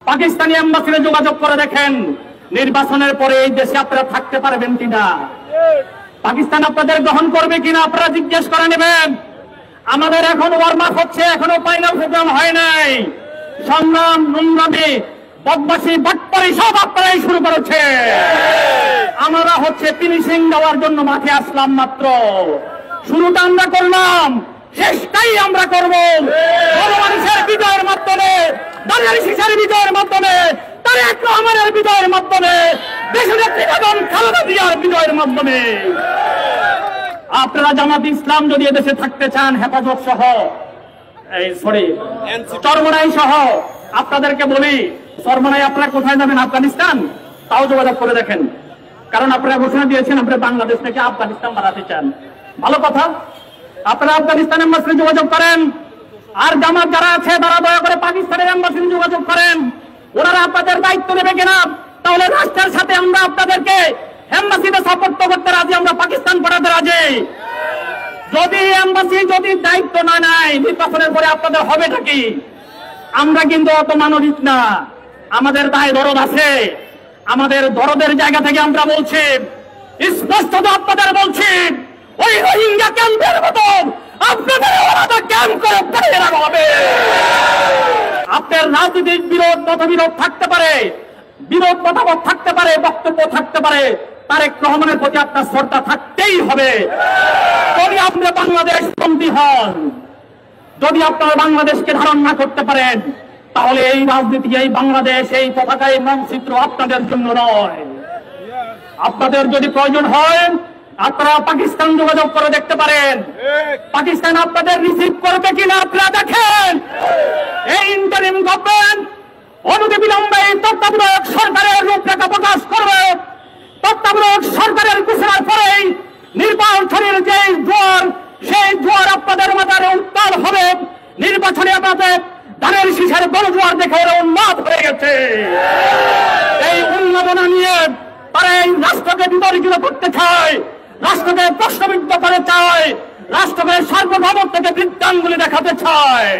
পাকিস্তানি এম্বাসিতে যোগাযোগ করে দেখেন নির্বাচনের পরে এই দেশে আপনারা থাকতে পারবেন কিনা, পাকিস্তান আপনাদের গ্রহণ করবে কিনা আপনারা জিজ্ঞেস করে নেবেন। আমাদের এখন ওয়ার্ম আপ হচ্ছে, এখনো ফাইনাল প্রোগ্রাম হয় নাই। সংগ্রাম, নোংরামি, বদমাশি, বাটপারি সব আপনারাই শুরু করেছে। আমরা হচ্ছে ফিনিশিং দেওয়ার জন্য মাঠে আসলাম মাত্র। শুরুটা আমরা করলাম, শেষটাই আমরা করব। মানুষের বিজয়ের মাধ্যমে, দাঁড়িয়ে শিশার বিজয়ের মাধ্যমে, তারেক রহমানের বিজয়ের মাধ্যমে, দেশনেত্রী বেগম খালেদা জিয়ার বিজয়ের মাধ্যমে। আপনারা জামাত ইসলাম যদি এদেশে থাকতে চান, হেফাজত সহ, চরমনাই সহ, আপনাদেরকে বলি, চরমনাই আপনারা কোথায় যাবেন? আফগানিস্তান? তাও যোগাযোগ করে দেখেন। কারণ আপনারা ঘোষণা দিয়েছেন আপনারা বাংলাদেশ থেকে আফগানিস্তান বানাতে চান। ভালো কথা, আপনারা আফগানিস্তানের এম্বাসিতে যোগাযোগ করেন। আর জামাত যারা আছে তারা দয়া করে পাকিস্তানের এম্বাসিতে যোগাযোগ করেন। ওনারা আপনাদের দায়িত্ব নেবে কিনা, তাহলে রাষ্ট্রের সাথে আমরা আপনাদেরকে এম্বাসিতে সাপোর্ট করতে রাজি, আমরা পাকিস্তান পাঠাতে রাজি। যদি এম্বাসি যদি দায়িত্ব না নেয়, নির্বাচনের পরে আপনাদের হবেটা কি? আমরা কিন্তু অত মানবিক না, আমাদের দায় দরদ আছে। আমাদের দরদের জায়গা থেকে আমরা বলছি, স্পষ্টত আপনাদের বলছি, ওই রোহিঙ্গা ক্যাম্পের মতো আপনাদের আলাদা ক্যাম্প করে পাঠিয়ে রাখা হবে। আপনার রাজনৈতিক বিরোধ মতবিরোধ থাকতে পারে, বিরোধ মতামত থাকতে পারে, বক্তব্য থাকতে পারে, তারেক রহমানের প্রতি আপনার শ্রদ্ধা থাকতেই হবে। যদি আপনি বাংলাদেশ বন্দী হন, যদি আপনারা বাংলাদেশকে ধারণ না করতে পারেন, তাহলে এই রাজনীতি, এই বাংলাদেশ, এই পতাকা, এই মানচিত্র আপনাদের জন্য নয়। আপনাদের যদি প্রয়োজন হয়, আপনারা পাকিস্তান যোগাযোগ করে দেখতে পারেন। পাকিস্তান আপনাদের রিসিভ করবে কিনা আপনারা দেখেন। এই ইন্টারিম গভর্নমেন্ট অনতিবিলম্বে তত্ত্বাবধায়ক সরকারের রূপরেখা প্রকাশ করবে। তত্ত্বাবধায়ক সরকারের ঘোষণার পরেই নির্বাচনের যে জোয়ার, সেই জোয়ার আপনাদের মাথায় উত্তাল হবে। নির্বাচনে আপনাদের ধানের শীষের বড় জোয়ার দেখে ওরা উন্মাদ হয়ে গেছে। এই উন্মাদনা নিয়ে তারা এই রাষ্ট্রকে বিতর্কিত করতে চায়, রাষ্ট্রকে প্রশ্নবিদ্ধ করে চায়, রাষ্ট্রকে সার্বভৌমত্বকে বৃত্তাঙ্গুলি দেখাতে চায়।